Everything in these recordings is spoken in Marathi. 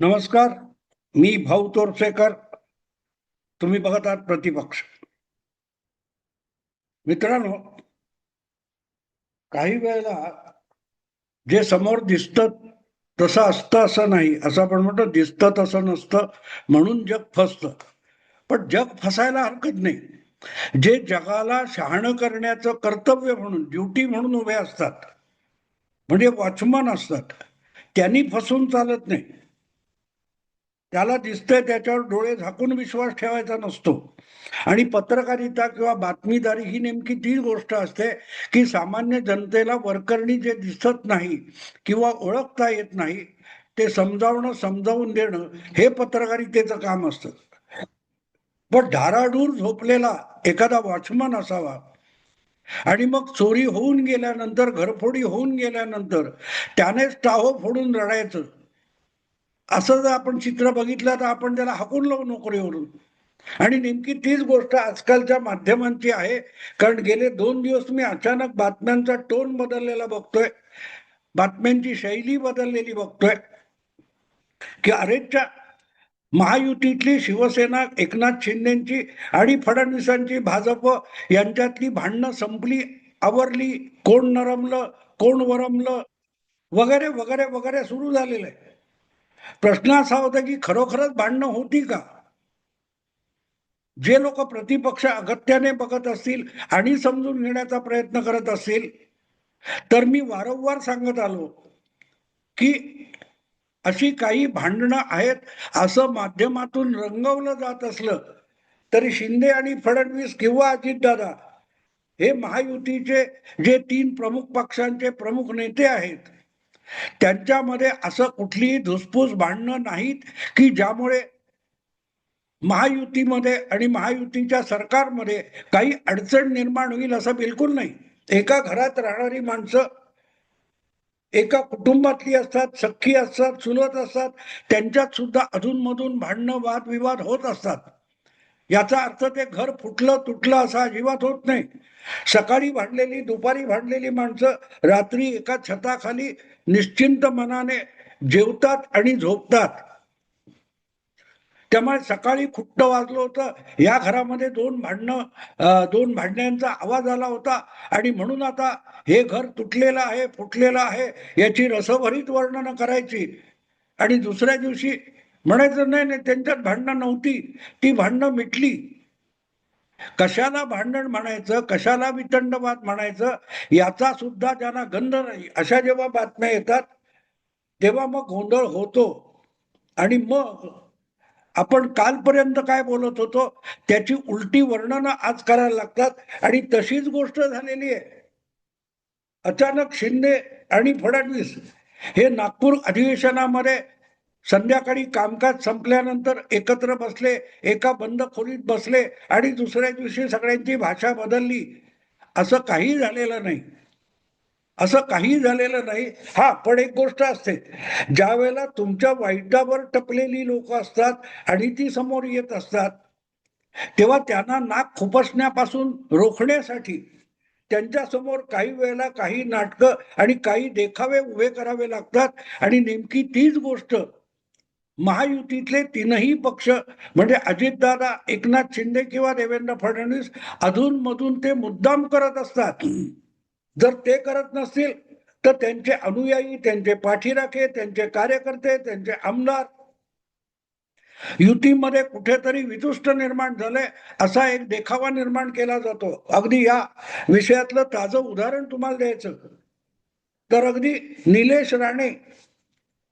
नमस्कार. मी भाऊ तोरसेकर. तुम्ही बघत आहात प्रतिपक्ष. मित्रांनो, काही वेळेला जे समोर दिसतं तसं असतं असं नाही, असं आपण म्हणतो दिसतं तसं नसतं म्हणून जग फसतं. पण जग फसायला हरकत नाही. जे जगाला शहाणं करण्याचं कर्तव्य म्हणून, ड्युटी म्हणून उभे असतात, म्हणजे वॉचमन असतात, त्यांनी फसून चालत नाही. त्याला दिसतंय त्याच्यावर डोळे झाकून विश्वास ठेवायचा नसतो. आणि पत्रकारिता किंवा बातमीदारी ही नेमकी ती गोष्ट असते की सामान्य जनतेला वरकरणी जे दिसत नाही किंवा ओळखता येत नाही ते समजावणं, समजावून देणं हे पत्रकारितेचं काम असतं. पण धाराडूर झोपलेला एखादा वॉचमन असावा आणि मग चोरी होऊन गेल्यानंतर, घरफोडी होऊन गेल्यानंतर त्यानेच टाहो फोडून रडायचं, असं जर आपण चित्र बघितलं तर आपण त्याला हाकून लावू नोकरीवरून. आणि नेमकी तीच गोष्ट आजकालच्या माध्यमांची आहे. कारण गेले 2 दिवस मी अचानक बातम्यांचा टोन बदललेला बघतोय, बातम्यांची शैली बदललेली बघतोय की अरेच्या महायुतीतली शिवसेना, एकनाथ शिंदेची आणि फडणवीसांची, भाजप यांच्यातली भांडणं संपली, आवरली, कोण नरमलं, कोण वरमलं, वगैरे वगैरे वगैरे सुरू झालेलं आहे. प्रश्न असा होता की खरोखरच भांडणं होती का? जे लोक प्रतिपक्ष अगत्याने बघत असतील आणि समजून घेण्याचा प्रयत्न करत असतील तर मी वारंवार सांगत आलो की अशी काही भांडणं आहेत असं माध्यमातून रंगवलं जात असलं तरी शिंदे आणि फडणवीस किंवा अजितदादा हे महायुतीचे जे 3 प्रमुख पक्षांचे प्रमुख नेते आहेत त्यांच्यामध्ये असं कुठलीही धुसफूस भांडणं नाहीत की ज्यामुळे महायुतीमध्ये आणि महायुतीच्या सरकारमध्ये काही अडचण निर्माण होईल, असं बिलकुल नाही. एका घरात राहणारी माणसं एका कुटुंबातली असतात, सख्खी असतात, चुलत असतात, त्यांच्यात सुद्धा अधूनमधून भांडणं, वादविवाद होत असतात. याचा अर्थ ते घर फुटलं तुटलं असं अजिबात होत नाही. सकाळी भांडलेली, दुपारी भांडलेली माणसं रात्री एका छताखाली निश्चिंत मनाने जेवतात आणि झोपतात. त्यामुळे सकाळी खुट्ट वाजलं होतं, या घरामध्ये दोन भांड्यांचा आवाज आला होता आणि म्हणून आता हे घर तुटलेलं आहे, फुटलेलं आहे याची रसभरीत वर्णनं करायची आणि दुसऱ्या दिवशी म्हणायचं नाही नाही त्यांच्यात भांडणं नव्हती, ती भांडणं मिटली. कशाला भांडण म्हणायचं, कशाला वितंडवाद म्हणायचं याचा सुद्धा ज्यांना गंध नाही, अशा जेव्हा बातम्या येतात तेव्हा मग गोंधळ होतो. आणि मग आपण कालपर्यंत काय बोलत होतो त्याची उलटी वर्णनं आज करायला लागतात आणि तशीच गोष्ट झालेली आहे. अचानक शिंदे आणि फडणवीस हे नागपूर अधिवेशनामध्ये संध्याकाळी कामकाज संपल्यानंतर एकत्र बसले, एका बंद खोलीत बसले आणि दुसऱ्या दिवशी सगळ्यांची भाषा बदलली. असं काही झालेलं नाही, असं काही झालेलं नाही. हा, पण एक गोष्ट असते, ज्या वेळेला तुमच्या वाईटावर टपलेली लोक असतात आणि ती समोर येत असतात तेव्हा त्यांना नाक खुपसण्यापासून रोखण्यासाठी त्यांच्या समोर काही वेळेला काही नाटकं आणि काही देखावे उभे करावे लागतात. आणि नेमकी तीच गोष्ट महायुतीतले 3ही पक्ष म्हणजे अजितदादा, एकनाथ शिंदे किंवा देवेंद्र फडणवीस अधूनमधून ते मुद्दाम करत असतात. जर ते करत नसतील तर त्यांचे अनुयायी, त्यांचे पाठीराखे, त्यांचे कार्यकर्ते, त्यांचे आमदार युतीमध्ये कुठेतरी वितुष्ट निर्माण झालंय असा एक देखावा निर्माण केला जातो. अगदी या विषयातलं ताजं उदाहरण तुम्हाला द्यायचं तर अगदी निलेश राणे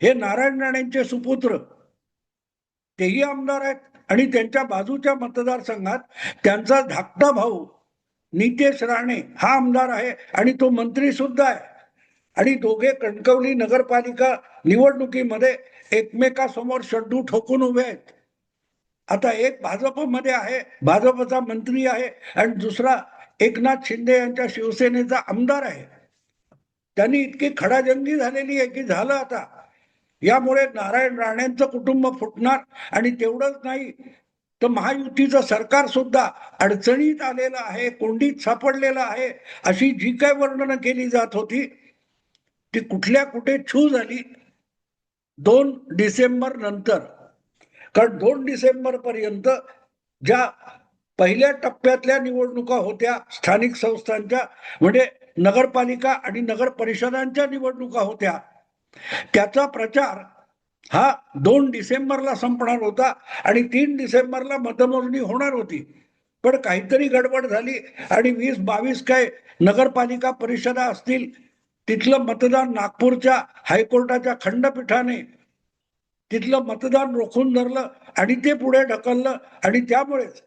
हे नारायण राणेंचे सुपुत्र, तेही आमदार आहेत आणि त्यांच्या बाजूच्या मतदारसंघात त्यांचा धाकटा भाऊ नितेश राणे हा आमदार आहे आणि तो मंत्री सुद्धा आहे. आणि दोघे कणकवली नगरपालिका निवडणुकीमध्ये एकमेकासमोर शड्डू ठोकून उभे आहेत. आता एक भाजपमध्ये आहे, भाजपचा मंत्री आहे आणि दुसरा एकनाथ शिंदे यांच्या शिवसेनेचा आमदार आहे. त्यांनी इतकी खडाजंगी झालेली आहे की झालं आता यामुळे नारायण राणेंचं कुटुंब फुटणार. आणि तेवढंच नाही तर महायुतीचं सरकार सुद्धा अडचणीत आलेलं आहे, कोंडीत सापडलेलं आहे. अशी जी काय वर्णनं केली जात होती ती कुठल्या कुठे छू झाली. 2 डिसेंबर नंतर, कारण 2 डिसेंबर पर्यंत ज्या पहिल्या टप्प्यातल्या निवडणुका होत्या स्थानिक संस्थांच्या, म्हणजे नगरपालिका आणि नगर परिषदांच्या निवडणुका होत्या, त्याचा प्रचार हा 2 डिसेंबरला संपणार होता आणि 3 डिसेंबरला मतमोजणी होणार होती. पण काहीतरी गडबड झाली आणि 20-22 काय नगरपालिका परिषदा असतील, तिथलं मतदान नागपूरच्या हायकोर्टाच्या खंडपीठाने तिथलं मतदान रोखून धरलं आणि ते पुढे ढकललं आणि त्यामुळेच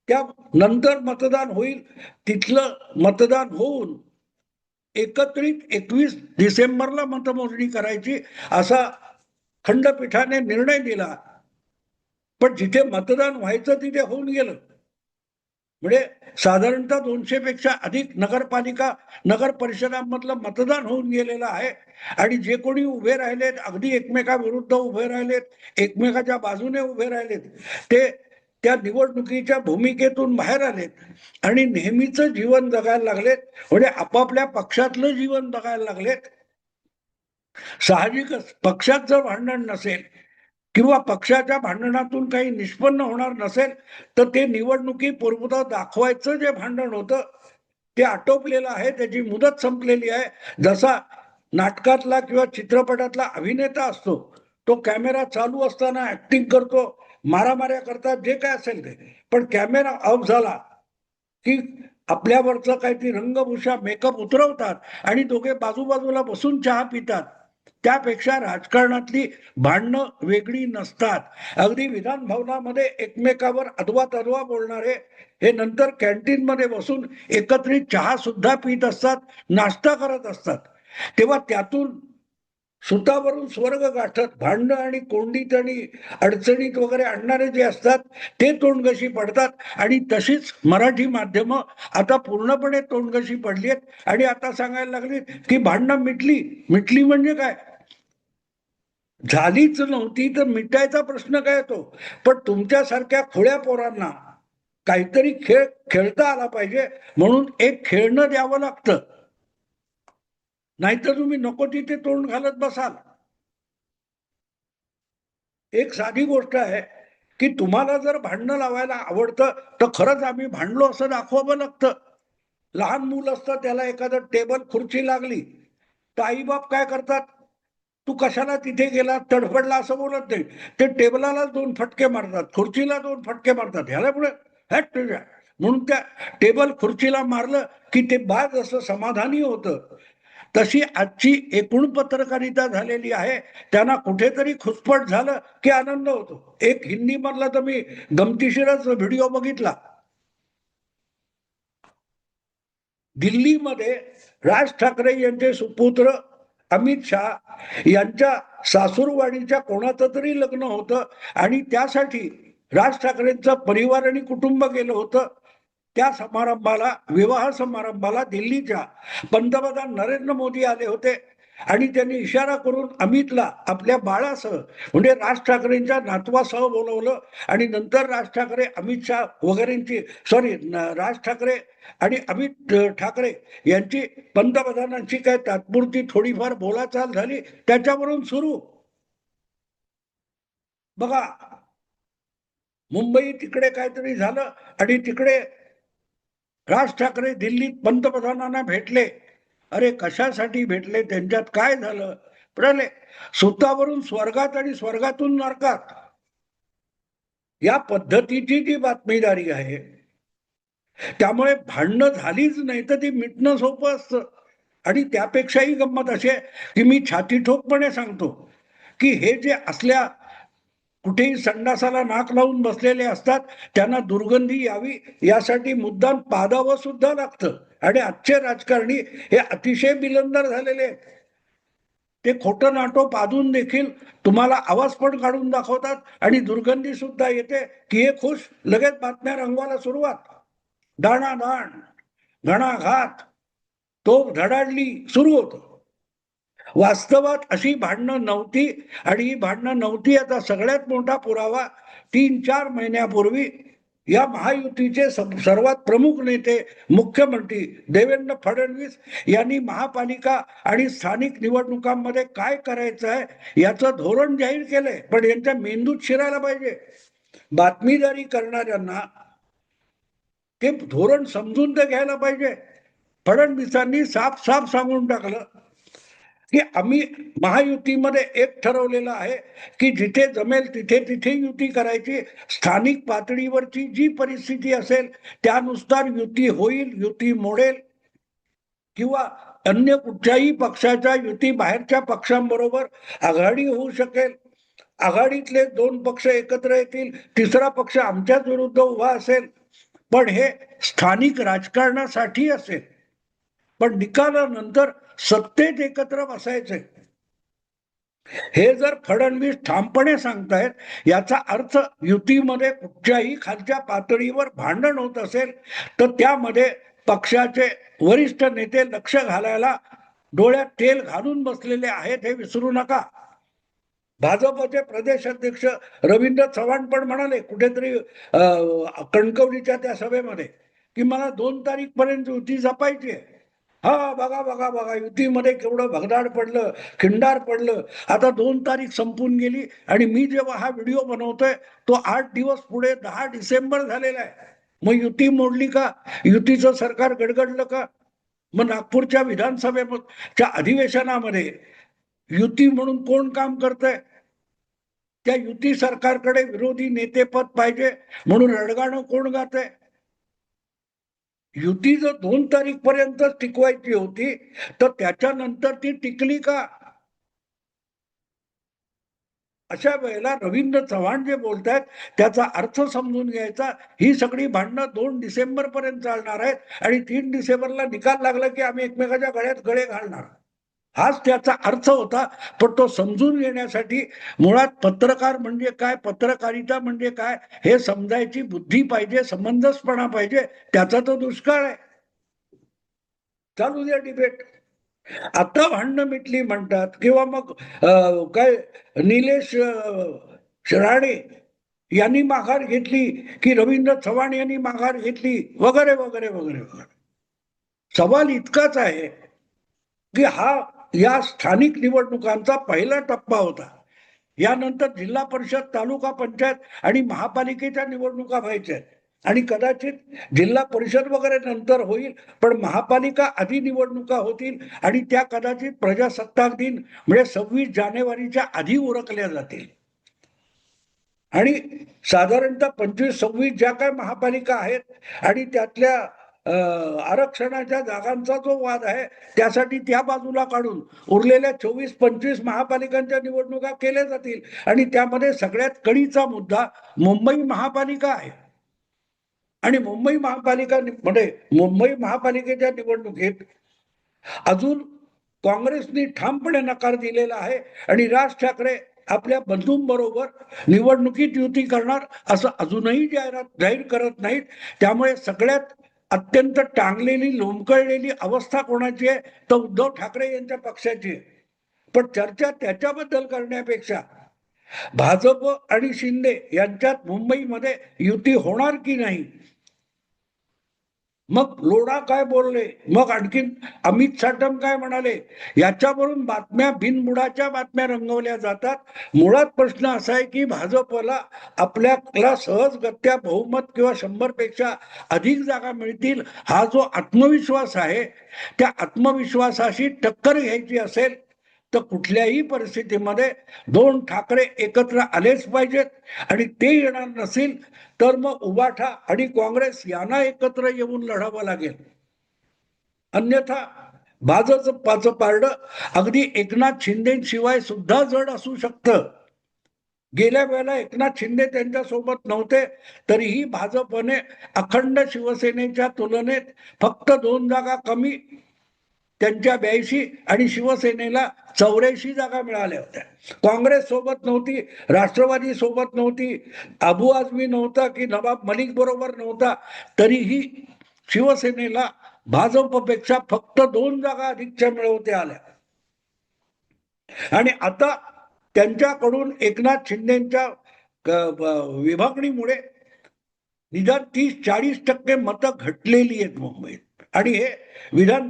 त्या नंतर मतदान होईल, तिथलं मतदान होऊन एकत्रित 21 डिसेंबरला मतमोजणी करायची असा खंडपीठाने निर्णय दिला. पण जिथे मतदान व्हायचं तिथे होऊन गेलं. म्हणजे साधारणतः 200 पेक्षा अधिक नगरपालिका नगर परिषदांमधलं मतदान होऊन गेलेलं आहे आणि जे कोणी उभे राहिलेत, अगदी एकमेकाविरुद्ध उभे राहिलेत, एकमेकाच्या बाजूने उभे राहिलेत, ते त्या निवडणुकीच्या भूमिकेतून बाहेर आलेत आणि नेहमीचं जीवन जगायला लागलेत, म्हणजे आपापल्या पक्षातलं जीवन जगायला लागलेत. साहजिकच पक्षात जर भांडण नसेल किंवा पक्षाच्या भांडणातून काही निष्पन्न होणार नसेल, तर ते निवडणुकीपूर्वी दाखवायचं जे भांडण होतं ते आटोपलेलं आहे, त्याची मुदत संपलेली आहे. जसा नाटकातला किंवा चित्रपटातला अभिनेता असतो, तो कॅमेरा चालू असताना ऍक्टिंग करतो, मारामाऱ्या करतात, जे काय असेल ते, पण कॅमेरा ऑफ झाला की आपल्यावरचं काही ती रंगभूषा मेकअप उतरवतात आणि दोघे बाजूबाजूला बसून चहा पितात. त्यापेक्षा राजकारणातली भांडणं वेगळी नसतात. अगदी विधान भवनामध्ये एकमेकावर अधवा तधवा बोलणारे हे नंतर कॅन्टीनमध्ये बसून एकत्रित चहा सुद्धा पित असतात, नाश्ता करत असतात. तेव्हा त्यातून सुतावरून स्वर्ग गाठत भांडणं आणि कोंडीत आणि अडचणीत वगैरे आणणारे जे असतात ते तोंडगशी पडतात. आणि तशीच मराठी माध्यमं आता पूर्णपणे तोंडगशी पडली आहेत आणि आता सांगायला लागली की भांडणं मिटली. मिटली म्हणजे काय? झालीच नव्हती तर मिटायचा प्रश्न काय येतो? पण तुमच्यासारख्या खोड्या पोरांना काहीतरी खेळ खेळता आला पाहिजे, म्हणून एक खेळणं द्यावं लागतं, नाहीतर तुम्ही नको तिथे तोंड घालत बसाल. एक साधी गोष्ट आहे की तुम्हाला जर भांडणं लावायला आवडतं तर खरंच आम्ही भांडलो असं दाखवावं लागतं. लहान मूल असतं, त्याला एखादं टेबल खुर्ची लागली तर आईबाप काय करतात? तू कशाला तिथे गेला, तडफडला असं बोलत नाही, ते टेबलाला 2 फटके मारतात, खुर्चीला 2 फटके मारतात. ह्याला पुढे हॅट तुझ्या म्हणून त्या टेबल खुर्चीला मारलं की ते बाळ जसं समाधानी होतं, तशी आजची एकूण पत्रकारिता झालेली आहे. त्यांना कुठेतरी खुसपट झालं की आनंद होतो. एक हिंदी मधला तर मी गमतीशीरच व्हिडिओ बघितला. दिल्लीमध्ये राज ठाकरे यांचे सुपुत्र अमित शहा यांच्या सासूरवाडीच्या कोणाचं तरी लग्न होतं आणि त्यासाठी राज ठाकरेंचा परिवार आणि कुटुंब गेलं होतं. त्या समारंभाला, विवाह समारंभाला दिल्लीच्या पंतप्रधान नरेंद्र मोदी आले होते आणि त्यांनी इशारा करून अमितला आपल्या बाळासह, म्हणजे राज ठाकरेंच्या नातवासह बोलवलं आणि नंतर राज ठाकरे, अमित शहा वगैरेंची, राज ठाकरे आणि अमित ठाकरे यांची पंतप्रधानांची काय तात्पुरती थोडीफार बोलाचाल झाली, त्याच्यावरून सुरू. बघा, मुंबई तिकडे काहीतरी झालं आणि तिकडे राज ठाकरे दिल्लीत पंतप्रधानांना भेटले. अरे कशासाठी भेटले, त्यांच्यात काय झालं? म्हणाले सुतावरून स्वर्गात आणि स्वर्गातून नरकात. या पद्धतीची जी बातमीदारी आहे, त्यामुळे भांडणं झालीच नाही तर ती मिटणं सोपं असतं. आणि त्यापेक्षाही गंमत अशी आहे की मी छाती ठोकपणे सांगतो की हे जे असल्या कुठेही संडासाला नाक लावून बसलेले असतात, त्यांना दुर्गंधी यावी यासाठी मुद्दाम पादावं सुद्धा लागतं. आणि आजचे राजकारणी हे अतिशय बिलंदर झालेले आहेत. ते खोटं नाटो पादून देखील तुम्हाला आवाज पण काढून दाखवतात आणि दुर्गंधी सुद्धा येते की हे खुश, लगेच बातम्या रंगवायला सुरुवात, दाणादाण, घणाघात, तोफ धडाडली, सुरू होतं. वास्तवात अशी भांडणं नव्हती आणि ही भांडणं नव्हती याचा सगळ्यात मोठा पुरावा 3-4 महिन्यापूर्वी या महायुतीचे सर्वात प्रमुख नेते मुख्यमंत्री देवेंद्र फडणवीस यांनी महापालिका आणि स्थानिक निवडणुकांमध्ये काय करायचं आहे याचं धोरण जाहीर केलंय, पण यांच्या मेंदूत शिरायला पाहिजे. बातमीदारी करणाऱ्यांना ते धोरण समजून तर घ्यायला पाहिजे. फडणवीसांनी साफ साफ सांगून टाकलं की आम्ही महायुतीमध्ये एक ठरवलेलं आहे की जिथे जमेल तिथे तिथे युती करायची. स्थानिक पातळीवरची जी परिस्थिती असेल त्यानुसार युती होईल, युती मोडेल किंवा अन्य कुठच्याही पक्षाच्या युती बाहेरच्या पक्षांबरोबर आघाडी होऊ शकेल. आघाडीतले दोन पक्ष एकत्र येतील, तिसरा पक्ष आमच्याच विरुद्ध उभा असेल, पण हे स्थानिक राजकारणासाठी असेल. पण निकालानंतर सत्तेत एकत्र बसायचे हे जर फडणवीस ठामपणे सांगतायत याचा अर्थ युतीमध्ये कुठच्याही खालच्या पातळीवर भांडण होत असेल तर त्यामध्ये पक्षाचे वरिष्ठ नेते लक्ष घालायला डोळ्यात तेल घालून बसलेले आहेत हे विसरू नका. भाजपचे प्रदेश अध्यक्ष रवींद्र चव्हाण पण म्हणाले कुठेतरी कणकवलीच्या त्या सभेमध्ये की मला 2 तारीख पर्यंत युती जपायची आहे. हा बघा बघा बघा युतीमध्ये केवढं भगदाड पडलं, खिंडार पडलं. आता 2 तारीख संपून गेली आणि मी जेव्हा हा व्हिडिओ बनवतोय तो 8 दिवस पुढे 10 डिसेंबर झालेला आहे. मग युती मोडली का? युतीचं सरकार गडगडलं का? मग नागपूरच्या विधानसभेच्या अधिवेशनामध्ये युती म्हणून कोण काम करतंय? त्या युती सरकारकडे विरोधी नेतेपद पाहिजे म्हणून रडगाणं कोण गातंय? युती जर 2 तारीख पर्यंत टिकवायची होती तर त्याच्यानंतर ती टिकली का? अशा वेळेला रवींद्र चव्हाण जे बोलतायत त्याचा अर्थ समजून घ्यायचा. ही सगळी भांडणं 2 डिसेंबर पर्यंत चालणार आहेत आणि 3 डिसेंबरला निकाल लागला की आम्ही एकमेकाच्या गळ्यात गळे घालणार, हाच त्याचा अर्थ होता. पण तो समजून घेण्यासाठी मुळात पत्रकार म्हणजे काय, पत्रकारिता म्हणजे काय हे समजायची बुद्धी पाहिजे, समंजसपणा पाहिजे. त्याचा तो दुष्काळ आहे. चालू द्या डिबेट. आता भांडणं मिटली म्हणतात किंवा मग काय निलेश राणे यांनी माघार घेतली की रवींद्र चव्हाण यांनी माघार घेतली वगैरे वगैरे वगैरे वगैरे. सवाल इतकाच आहे की हा या स्थानिक निवडणुकांचा पहिला टप्पा होता. यानंतर जिल्हा परिषद, तालुका पंचायत आणि महापालिकेच्या निवडणुका व्हायच्या आणि कदाचित जिल्हा परिषद वगैरे नंतर होईल, पण महापालिका आधी निवडणुका होतील आणि त्या कदाचित प्रजासत्ताक दिन म्हणजे 26 जानेवारीच्या आधी उरकल्या जातील. आणि साधारणतः 25-26 ज्या काय महापालिका आहेत आणि त्यातल्या आरक्षणाच्या जागांचा जो वाद आहे त्यासाठी त्या बाजूला काढून उरलेल्या 24-25 महापालिकांच्या निवडणुका केल्या जातील आणि त्यामध्ये सगळ्यात कळीचा मुद्दा मुंबई महापालिका आहे. आणि मुंबई महापालिकेच्या निवडणुकीत अजून काँग्रेसने ठामपणे नकार दिलेला आहे आणि राज ठाकरे आपल्या बंधूंबरोबर निवडणुकीत युती करणार असं अजूनही जाहीर करत नाहीत. त्यामुळे सगळ्यात अत्यंत टांगलेली लोंबकळलेली अवस्था कोणाची आहे तर उद्धव ठाकरे यांच्या पक्षाची आहे. पण चर्चा त्याच्याबद्दल करण्यापेक्षा भाजप आणि शिंदे यांच्यात मुंबईमध्ये युती होणार की नाही, मग लोढा काय बोलले, मग आणखीन अमित साटम काय म्हणाले, याच्यावरून बातम्या बिनबुडाच्या बातम्या रंगवल्या जातात. मुळात प्रश्न असा आहे की भाजपला आपल्याला सहजगत्या बहुमत किंवा 100 पेक्षा अधिक जागा मिळतील हा जो आत्मविश्वास आहे त्या आत्मविश्वासाशी टक्कर घ्यायची असेल तर कुठल्याही परिस्थितीमध्ये 2 ठाकरे एकत्र आलेच पाहिजेत आणि ते येणार नसेल तर मग उबाठा आणि काँग्रेस यांना एकत्र येऊन लढावं लागेल. अन्यथा भाजपचं पारडं अगदी एकनाथ शिंदेशिवाय सुद्धा जड असू शकतं. गेल्या वेळेला एकनाथ शिंदे त्यांच्या सोबत नव्हते तरीही भाजपने अखंड शिवसेनेच्या तुलनेत फक्त 2 जागा कमी त्यांच्या 82 आणि शिवसेनेला 84 जागा मिळाल्या होत्या. काँग्रेस सोबत नव्हती, राष्ट्रवादी सोबत नव्हती, अबू आझमी नव्हता की नवाब मलिक बरोबर नव्हता, तरीही शिवसेनेला भाजपपेक्षा फक्त 2 जागा अधिकच्या मिळवत्या आल्या. आणि आता त्यांच्याकडून एकनाथ शिंदेच्या विभागणीमुळे निदान 30-40% मतं घटलेली आहेत मुंबईत. आणि हे विधान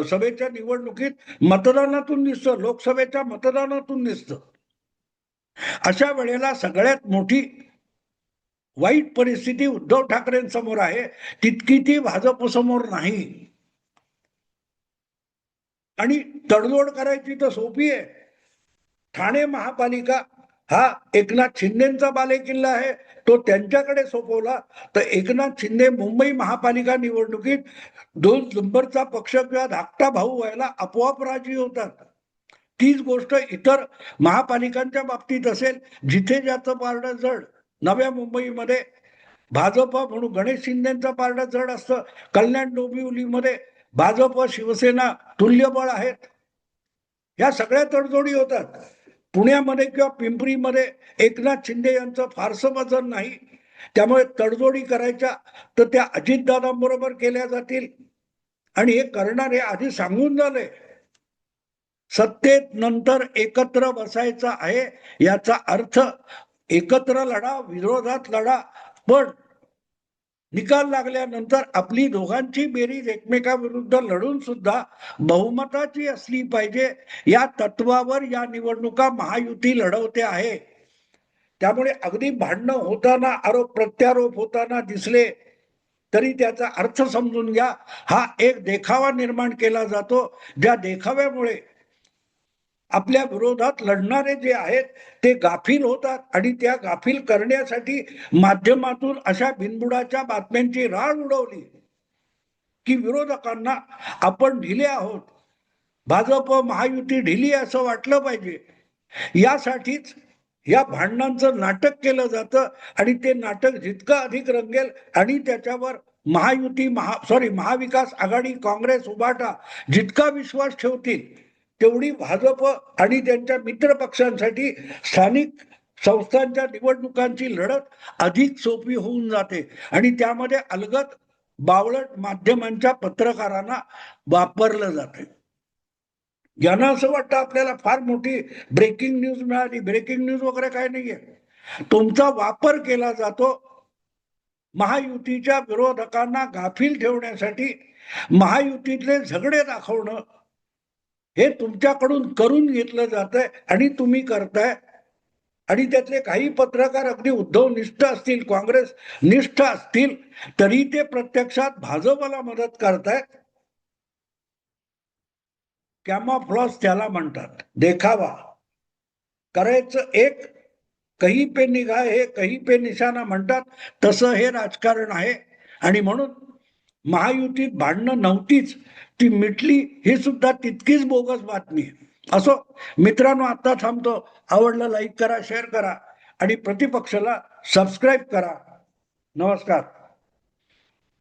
सभेच्या निवडणुकीत मतदानातून दिसतं, लोकसभेच्या मतदानातून दिसतं. अशा वेळेला सगळ्यात मोठी वाईट परिस्थिती उद्धव ठाकरेंसमोर आहे, तितकी ती भाजप समोर नाही. आणि तडजोड करायची तर सोपी आहे. ठाणे महापालिका हा एकनाथ शिंदेचा बालेकिल्ला आहे, तो त्यांच्याकडे सोपवला तर एकनाथ शिंदे मुंबई महापालिका निवडणुकीत 2 नंबरचा पक्ष किंवा धाकटा भाऊ व्हायला आपोआप राजी होतात. तीच गोष्ट इतर महापालिकांच्या बाबतीत असेल, जिथे ज्याचं पारडं जड. नव्या मुंबईमध्ये भाजप म्हणून गणेश शिंदेचं पारडं जड असतं. कल्याण डोंबिवलीमध्ये भाजप शिवसेना तुल्यबळ आहेत. या सगळ्या तडजोडी होतात. पुण्यामध्ये किंवा पिंपरीमध्ये एकनाथ शिंदे यांचं फारसं वजन नाही, त्यामुळे तडजोडी करायच्या तर त्या अजितदादांबरोबर केल्या जातील. आणि हे करणार हे आधी सांगून झालंय. सत्तेत नंतर एकत्र बसायचं आहे, याचा अर्थ एकत्र लढा, विरोधात लढा, पण निकाल लागल्यानंतर आपली दोघांची बेरीज एकमेकाविरुद्ध लढून सुद्धा बहुमताची असली पाहिजे, या तत्वावर या निवडणुका महायुती लढवते आहे. त्यामुळे अगदी भांडणं होताना, आरोप प्रत्यारोप होताना दिसले तरी त्याचा अर्थ समजून घ्या. हा एक देखावा निर्माण केला जातो, ज्या देखाव्यामुळे आपल्या विरोधात लढणारे जे आहेत ते गाफील होतात आणि त्या गाफील करण्यासाठी माध्यमातून अशा बिनबुडाच्या बातम्यांची राळ उडवली की विरोधकांना आपण ढिले आहोत, भाजप महायुती ढिली असं वाटलं पाहिजे. यासाठीच या भांडणांचं नाटक केलं जातं आणि ते नाटक जितकं अधिक रंगेल आणि त्याच्यावर महाविकास आघाडी, काँग्रेस, उभाटा जितका विश्वास ठेवतील, तेवढी भाजप आणि त्यांच्या मित्र पक्षांसाठी स्थानिक संस्थांच्या निवडणुकांची लढत अधिक सोपी होऊन जाते. आणि त्यामध्ये अलगद बावळट माध्यमांच्या पत्रकारांना वापरलं जाते. ज्यांना असं वाटतं आपल्याला फार मोठी ब्रेकिंग न्यूज मिळाली, ब्रेकिंग न्यूज वगैरे काय नाहीये. तुमचा वापर केला जातो महायुतीच्या विरोधकांना गाफील ठेवण्यासाठी. महायुतीतले झगडे दाखवणं हे तुमच्याकडून करून घेतलं जातंय आणि तुम्ही करताय. आणि त्यातले काही पत्रकार अगदी उद्धव निष्ठ असतील, काँग्रेस निष्ठ असतील, तरी ते प्रत्यक्षात भाजपला मदत करतायत. कॅमोफ्लॉज त्याला म्हणतात, देखावा करायचं. एक कहीं पे निगाह हे कहीं पे निशाणा म्हणतात, तसं हे राजकारण आहे. आणि म्हणून महायुतीत भांडणं नव्हतीच, ती मिटली, ही सुद्धा तितकीच बोगस बातमी आहे. असो मित्रांनो, आता थांबतो. आवडलं लाईक करा, शेअर करा आणि प्रतिपक्षाला सबस्क्राईब करा. नमस्कार.